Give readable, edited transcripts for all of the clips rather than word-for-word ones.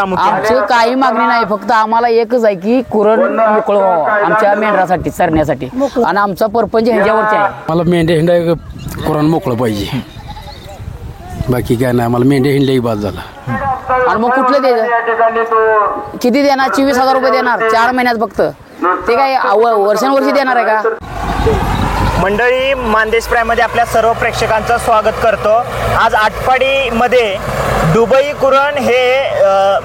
आमची काही मागणी नाही, फक्त आम्हाला एकच आहे की कुरण मोकळं व्हावं आमच्या मेंढरासाठी चरण्यासाठी, आणि आमचा परपंच ह्याच्यावरती आहे. मला मेंढ्या हिंडा कुरण मोकळं पाहिजे, बाकी काय नाही. मला मेंढ्या हिंडल्याही बाद झाला. आणि मग कुठलं द्यायचं? किती देणार? 24,000 रुपये देणार 4 महिन्यात फक्त. ते काय वर्षानुवर्षी देणार आहे का? मंडळी, मानदेश प्राईममध्ये आपल्या सर्व प्रेक्षकांचं स्वागत करतो. आज आटपाडीमध्ये दुबई कुरण हे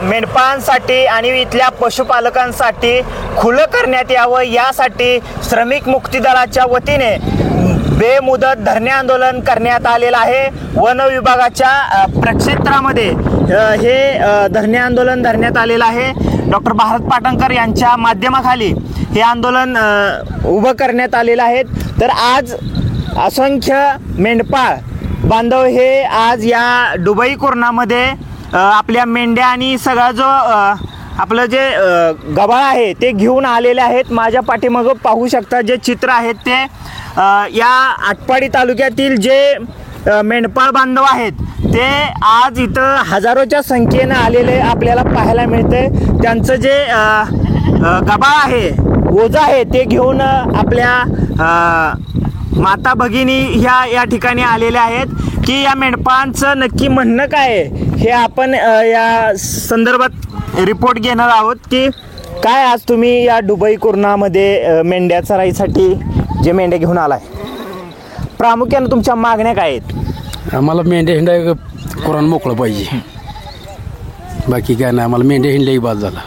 मेंढपाळांसाठी आणि इथल्या पशुपालकांसाठी खुलं करण्यात यावं, यासाठी श्रमिक मुक्ती दलाच्या वतीने बेमुदत धरणे आंदोलन करण्यात आलेलं आहे. वन विभागाच्या प्रक्षेत्रामध्ये हे धरणे आंदोलन धरण्यात आलेलं आहे. डॉक्टर भारत पाटणकर यांच्या माध्यमाखाली हे आंदोलन उभं करण्यात आलेलं आहे. तर आज असंख्य मेंढपाळ बांधव हे आज या दुबई कुरणामध्ये आपल्या मेंढ्या आणि सगळा जो आपलं जे गबाळ आहे ते घेऊन आलेले आहेत. माझ्या पाठीमागं पाहू शकता जे चित्र आहेत ते या आटपाडी तालुक्यातील जे मेंढपाळ बांधव आहेत ते आज इथं हजारोच्या संख्येनं आलेले आपल्याला पाहायला मिळते. त्यांचं जे गबाळ आहे, ओझं आहे, ते घेऊन आपल्या माता भगिनी या ठिकाणी आलेल्या आहेत. की या मेंढपाळांचं नक्की म्हणणं काय आहे हे आपण या संदर्भात रिपोर्ट घेणार आहोत. की काय आज तुम्ही या दुबई कुरणामध्ये मेंढ्या चराईसाठी जे मेंढ्या घेऊन आलाय, प्रामुख्याने तुमच्या मागण्या काय आहेत? आम्हाला मेंढ्या हिंडा कुरण मोकळं पाहिजे, बाकी काय नाही. मला मेंढ्या हिंडल्याही बाद झाला.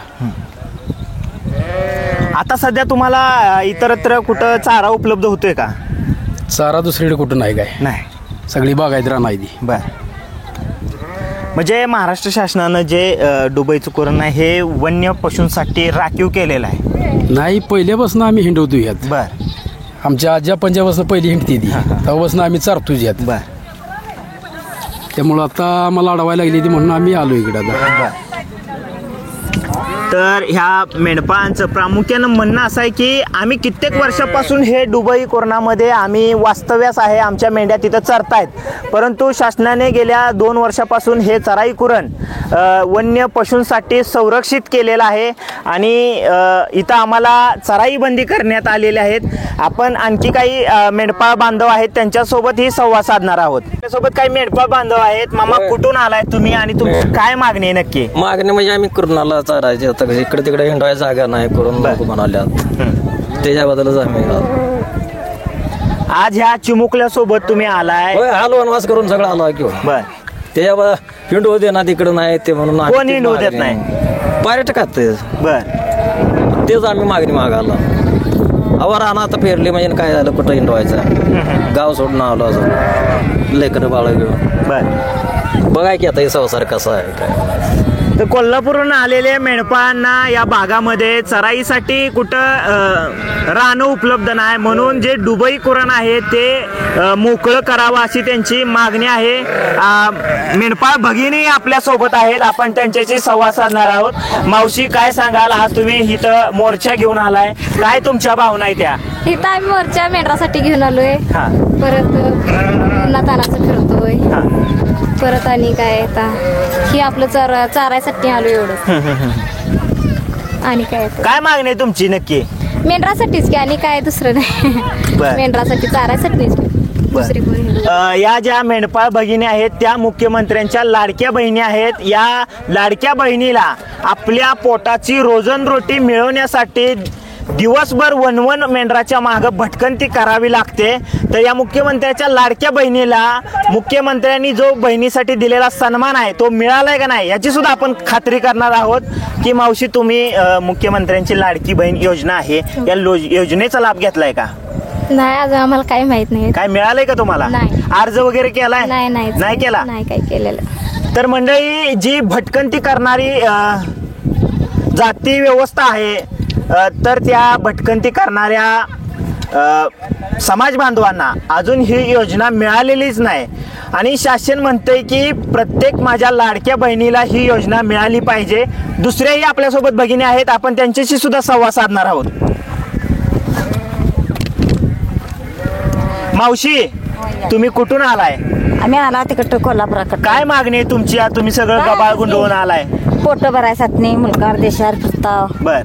आता सध्या तुम्हाला इतरत्र कुठं चारा उपलब्ध होतोय का? चारा दुसरीकडे कुठं नाही, काय नाही, सगळी बागायत रान आहे ती. बर. म्हणजे महाराष्ट्र शासनानं जे दुबईचं कुरण आहे हे वन्य पशूंसाठी राखीव केलेलं आहे? नाही, पहिल्यापासून आम्ही हिंडवतो यात. बर. आमच्या आज्या पंजापासून पहिली हिंडती ती, तेव्हापासून आम्ही चारतो यात. बर. त्यामुळं आता आम्हाला अडवायला लागली ती म्हणून आम्ही आलो इकडे आता. तर ह्या मेंढपाळांचं प्रामुख्यानं म्हणणं असं आहे की आम्ही कित्येक वर्षापासून हे दुबई कुरणामध्ये आम्ही वास्तव्यास आहे, आमच्या मेंढ्या तिथं चरतायत, परंतु शासनाने गेल्या 2 वर्षापासून हे चराई कुरण वन्य पशूंसाठी संरक्षित केलेलं आहे आणि इथं आम्हाला चराई बंदी करण्यात आलेली आहेत. आपण आणखी काही मेंढपाळ बांधव आहेत त्यांच्यासोबतही संवाद साधणार आहोत. त्यासोबत काही मेंढपाळ बांधव आहेत. मामा, कुठून आलाय तुम्ही आणि तुमची काय मागणी आहे नक्की? मागणी म्हणजे आम्ही कुरणाला चारायचे, इकडे तिकडे हिंडवाय जागा नाही, करून म्हणाल्यात, त्याच्याबद्दलच आम्ही आज ह्या चिमुकल्यासोबत तुम्ही आलाय? आलो वनवास करून सगळं आलो किंवा. बर. त्याच्या हिंडू दे ना तिकडं नाही ते म्हणून कोण हिंडू देत नाही? पर्यटकात. बर. तेच आम्ही मागणी मागायला अवर राहणार. आता फेरली म्हणजे काय झालं, कुठं हिंडवायचं, गाव सोडून आलो असं लेकरं बाळ घेऊन. बर. बघाय की आता हे संसार कसा आहे काय. तर कोल्हापूरहून आलेल्या मेंढपाळांना या भागामध्ये चराईसाठी कुठं रानं उपलब्ध नाही, म्हणून जे दुबई कुरण आहे ते मोकळं करावं अशी त्यांची मागणी आहे. मेंढपाळ भगिनी आपल्या सोबत आहेत, आपण त्यांच्याशी संवाद साधणार आहोत. मावशी, काय सांगाल? आज तुम्ही इथं मोर्चा घेऊन आलाय, काय तुमच्या भावना आहे त्या? इथं आम्ही मोर्चा मेंढरासाठी घेऊन आलोय. परत तानाचं फिरतोय. परत आणि काय आता ही आपलं चारायसाठी आलो एवढं. आणि काय मागणी आहे तुमची नक्की? मेंढरासाठीच की, आणि काय दुसरं नाही. मेंढरासाठी चारायसाठीच. या ज्या मेंढपाळ भगिनी आहेत त्या मुख्यमंत्र्यांच्या लाडक्या बहिणी आहेत. या लाडक्या बहिणीला आपल्या पोटाची रोजंरोटी मिळवण्यासाठी दिवसभर वनवन मेंढराच्या मागं भटकंती करावी लागते. तर या मुख्यमंत्र्याच्या लाडक्या बहिणीला मुख्यमंत्र्यांनी जो बहिणीसाठी दिलेला सन्मान आहे तो मिळालाय का नाही याची सुद्धा आपण खात्री करणार आहोत. की मावशी, तुम्ही मुख्यमंत्र्यांची लाडकी बहीण योजना आहे, या योजनेचा लाभ घेतलाय का? नाही, अजून आम्हाला काही माहित नाही. काय मिळालंय का तुम्हाला? नाही. अर्ज वगैरे केलाय? नाही केला. नाही काय केलेलं. तर मंडळी, जी भटकंती करणारी जाती व्यवस्था आहे, तर त्या भटकंती करणाऱ्या समाज बांधवांना अजून ही योजना मिळालेलीच नाही. आणि शासन म्हणतंय की प्रत्येक माझ्या लाडक्या बहिणीला ही योजना मिळाली पाहिजे. दुसऱ्याही आपल्यासोबत भगिनी आहेत, आपण त्यांच्याशी सुद्धा संवाद साधणार आहोत. मावशी, तुम्ही कुठून आलाय? आम्ही आला तिकडं कोल्हापुराकडे. काय मागणी आहे तुमची? तुम्ही सगळं गबाळ गुंडवून आलाय. पोट भरायसाठी मुलकार देशावर फिरताव. बर,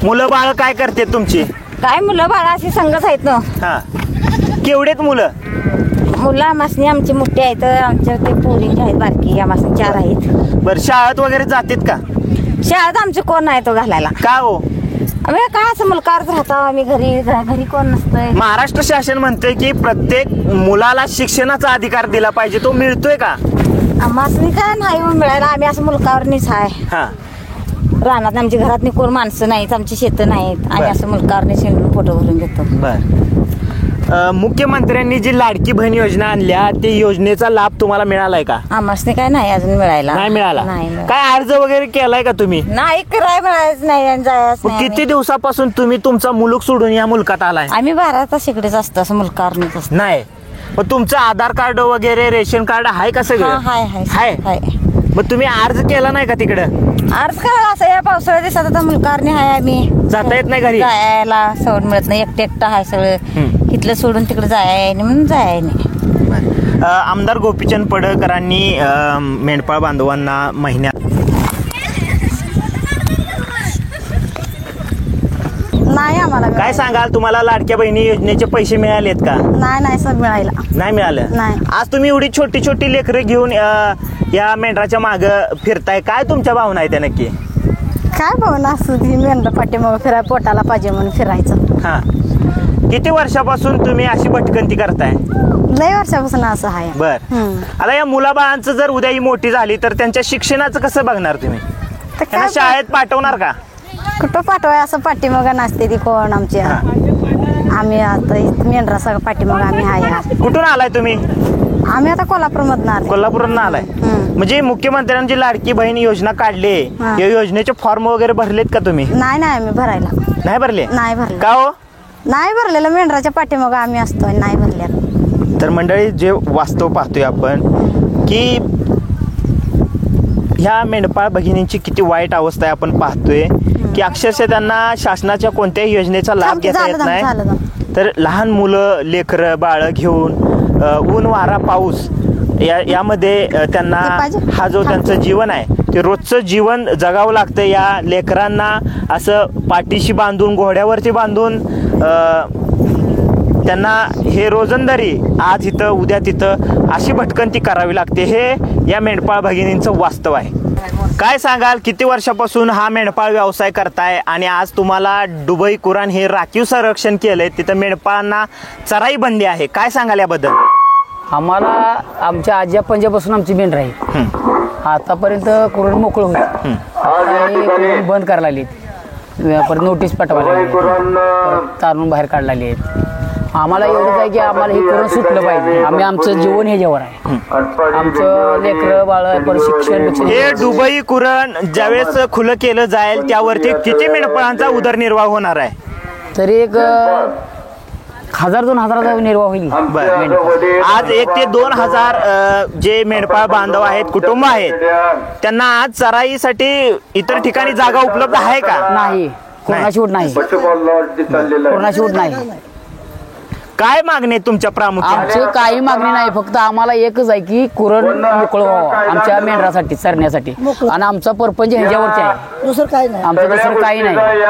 मुलं बाळ काय करते तुमची? काय मुलं बाळा अशी संगत आहेत ना. हा, केवढेत मुलं? मुलं आमासनी आमची मोठी आहेत, आमच्या ते पोरींचे आहेत बारकी, आमासनी 4 आहेत. बर, शाळेत वगैरे जातात का? शाळेत आमचे कोण नाही तो घालायला. का हो? आम्ही काय असं मुलकारच राहतो आम्ही, घरी कोण नसतंय. महाराष्ट्र शासन म्हणते की प्रत्येक मुलाला शिक्षणाचा अधिकार दिला पाहिजे, तो मिळतोय का? आम्हासनी काय नाही मिळायला, आम्ही असं मुलकावरनीच आहे. हा, रानात आमच्या घरात कोण माणसं नाहीत, आमची शेतं नाहीत, आम्ही असं मुलकावरनी शेंडून फोटो भरून घेतो. बर. मुख्यमंत्र्यांनी जी लाडकी बहीण योजना आणल्या ते योजनेचा लाभ तुम्हाला मिळालाय का? आम्हासनी काय नाही अजून मिळायला. नाही मिळाला. नाही मिळाला. काय अर्ज वगैरे केलाय का तुम्ही? नाही कराय मिळायच नाही आणि जायच नाही. किती दिवसापासून तुम्ही तुमचा मुलूक सोडून या मुलकात आलाय? आम्ही 12 तास इकडेच असतो, असं मुलकावरनीच असतो. नाही, मग तुमचं आधार कार्ड वगैरे रेशन कार्ड आहे का सगळं? हाय हाय. मग तुम्ही अर्ज केला नाही का तिकडं? अर्ज करायला असं या पावसाळ्या दिवसात आता मुलकावरनी आहे आम्ही. जाता येत नाही घरी? जायला सवड मिळत नाही, एकटं आहे सगळं. इथलं सोडून तिकडे जाय म्हणून जाय नाही. आमदार गोपीचंद पडळकरांनी मेंढपाळ बांधवांना महिन्यात नाही आम्हाला काय सांगाल, तुम्हाला लाडक्या बहिणी योजनेचे पैसे मिळालेत का? नाही सर मिळायला नाही मिळालं. नाही. आज तुम्ही एवढी छोटी छोटी लेकरं घेऊन या मेंढराच्या माग फिरताय, काय तुमच्या भावना आहे त्या नक्की? काय भावना असू ती मेंढरा पाठीमागं फिराय पोटाला पाहिजे म्हणून फिरायचं. हा, किती वर्षापासून तुम्ही अशी भटकंती करताय? लय वर्षापासून असं आहे. बर. आता या मुलाबाळांचं जर उद्या ही मोठी झाली तर त्यांच्या शिक्षणाचं कसं बघणार तुम्ही? त्यांना शाळेत पाठवणार का? कुठं पाठवाय असं पाठीमागं नसते ती कोण आमच्या. आम्ही आता मेंढरा सगळं पाठीमागं आम्ही आहे. कुठून आलाय तुम्ही? आम्ही आता कोल्हापूरमधून आलो. कोल्हापूरनं आलाय. म्हणजे मुख्यमंत्र्यांची लाडकी बहीण योजना काढली, या योजनेचे फॉर्म वगैरे भरलेत का तुम्ही? नाही आम्ही भरायला नाही भरले. नाही भरले. का हो? नाही भरलेलं, मेंढराच्या पाठीमागं आम्ही असतोय, नाही भरलेलं. तर मंडळी, जे वास्तव पाहतोय आपण की ह्या मेंढपाळ भगिनींची किती वाईट अवस्था आहे आपण पाहतोय की अक्षरशः त्यांना शासनाच्या कोणत्याही योजनेचा लाभ घेता येत नाही. तर लहान मुलं, लेकरं, बाळ घेऊन ऊन वारा पाऊस यामध्ये त्यांना हा जो त्यांचं जीवन आहे ते रोजचं जीवन जगावं लागतं. या लेकरांना असं पाठीशी बांधून, घोड्यावरती बांधून त्यांना हे रोजंदारी आज इथं उद्या तिथं अशी भटकंती करावी लागते. हे या मेंढपाळ भगिनींचं वास्तव आहे. काय सांगाल, किती वर्षापासून हा मेंढपाळ व्यवसाय करताय आणि आज तुम्हाला डुबई कुराण हे राखीव संरक्षण केलंय, तिथं मेंढपाळांना चराई बंदी आहे, काय सांगाल याबद्दल? आम्हाला आमच्या आजी पंजापासून आमची मेंढर आहे. आतापर्यंत कुरण मोकळं होतं, कुरण बंद करायला लागली, परत नोटीस पाठवायला लागली, परत तारून बाहेर काढला लागली. आम्हाला एवढंच आहे की आम्हाला हे कुरण सुटलं पाहिजे. आम्ही आमचं जीवन ह्याच्यावर आहे, आमचं लेकरं बाळ परत शिक्षण. हे डुबई कुरण ज्यावेळेस खुलं केलं जाईल त्यावरती किती मेंढपाळांचा उदरनिर्वाह होणार आहे? तरी एक 1000-2000 निर्वाह होईल. आज 1 ते 2000 जे मेंढपाळ बांधव आहेत, कुटुंब आहेत, त्यांना आज चराईसाठी इतर ठिकाणी जागा उपलब्ध आहे का? नाही, कोणाची उठ नाही, कोणाची उठ नाही. काय मागणी आहे तुमच्या प्रामुख्याने? आमची काही मागणी नाही, फक्त आम्हाला एकच आहे की कुरण मोकळं व्हावं आमच्या मेंढरासाठी, चरण्यासाठी. आणि आमचा परपंच ह्याच्यावरती आहे, दुसरं काही नाही, आमचं दुसरं काही नाही.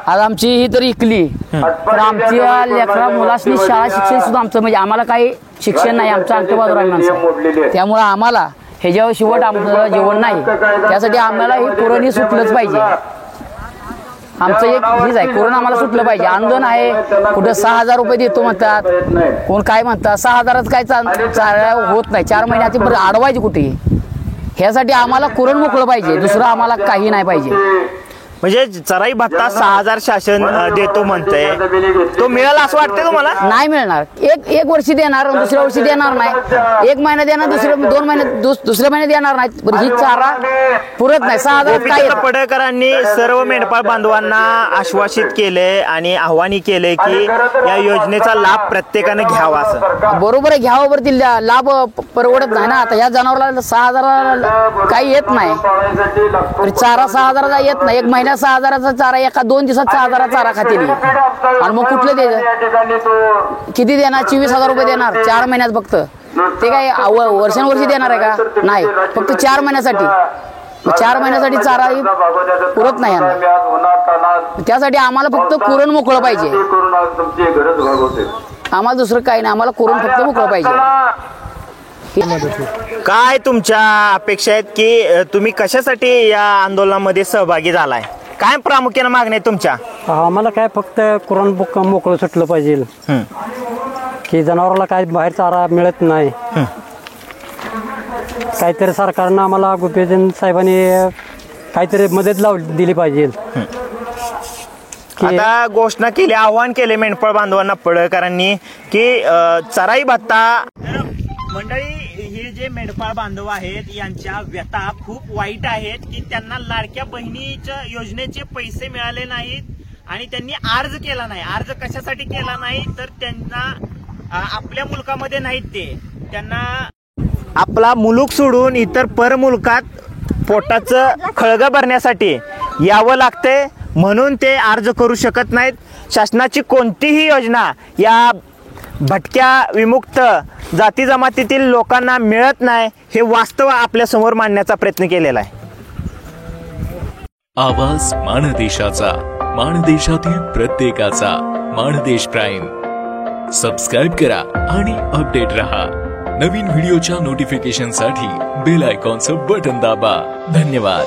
आज आमची ही तर इकली तर आमच्या लेकरा मुलांनी शाळा शिक्षण सुद्धा आमचं, म्हणजे आम्हाला काही शिक्षण नाही, आमचं अंगठे बाजूला आहे माणसं. त्यामुळं आम्हाला ह्याच्यावर शेवट आमचं जेवण नाही. त्यासाठी आम्हाला हे कुरण ही सुटलंच पाहिजे. आमचं एक हेच आहे, कुरण आम्हाला सुटलं पाहिजे. आंदोलन आहे, कुठं 6000 रुपये देतो म्हणतात, कोण काय म्हणतात. 6000च काय चारा होत नाही, 4 महिन्याची बरं अडवायची कुठे. ह्यासाठी आम्हाला कुरण मोकळं पाहिजे, दुसरं आम्हाला काही नाही पाहिजे. म्हणजे चराई भत्ता 6000 शासन देतो म्हणतंय, तो मिळाला असं वाटतंय तुम्हाला? नाही मिळणार. एक वर्षी देणार, दुसऱ्या वर्षी देणार नाही. 1 महिना देणार, 2 महिन्यात दुसऱ्या महिन्यात देणार नाही. ही चारा पुरत नाही. 6000 काय. पडळकरांनी सर्व मेंढपाळ बांधवांना आश्वासित केले आणि आव्हान केले की या योजनेचा लाभ प्रत्येकाने घ्यावा. असं बरोबर आहे, घ्यावं. वरती लाभ परवडत नाही ना. आता ह्या जनावराला 6000 काही येत नाही, चारा 6000 येत नाही. 1 महिन्यात 6000चा चारा, एका 2 दिवसात 6000 चारा खाते. आणि मग कुठलं द्यायचं? किती देणार? 24000 रुपये देणार 4 महिन्यात फक्त. ते काय वर्षानुवर्षी देणार आहे का? नाही, फक्त 4 महिन्यासाठी. 4 महिन्यासाठी चाराही पुरत नाही यांना. त्यासाठी आम्हाला फक्त कुरण मोकळं पाहिजे. आम्हाला दुसरं काही नाही, आम्हाला कुरण फक्त मोकळं पाहिजे. काय तुमच्या अपेक्षा आहेत की तुम्ही कशासाठी या आंदोलनामध्ये सहभागी झालाय? काय प्रामुख्याने मागणी आहे तुमच्या? आम्हाला काय फक्त कुरण मोकळं सुटलं पाहिजे की जनावराला काय बाहेर चारा मिळत नाही. काहीतरी सरकारनं आम्हाला गोपीचंद साहेबांनी काहीतरी मदत दिली पाहिजे. आता घोषणा केली, आव्हान केले मेंढपाळ बांधवांना पडळकरांनी की चराई भत्ता. मंडळी, हे जे मेंढपाळ बांधव आहेत यांच्या व्यथा खूप वाईट आहेत की त्यांना लाडक्या बहिणीच्या योजनेचे पैसे मिळाले नाहीत आणि त्यांनी अर्ज केला नाही. अर्ज कशासाठी केला नाही तर त्यांना आपल्या मुलकामध्ये नाहीत, ते त्यांना आपला मुलूक सोडून इतर परमुलकात पोटाचं खळगं भरण्यासाठी यावं लागते, म्हणून ते अर्ज करू शकत नाहीत. शासनाची कोणतीही योजना या भटक्या विमुक्त जाती जमातीतील लोकांना मिळत नाही, हे वास्तव आपल्या समोर मांडण्याचा प्रयत्न केलेला आहे. आवाज माणदेशाचा, माणदेशातील प्रत्येकाचा. माणदेश प्राईम सबस्क्राईब करा आणि अपडेट रहा. नवीन व्हिडिओच्या नोटिफिकेशनसाठी बेल आयकॉनचं बटन दाबा. धन्यवाद.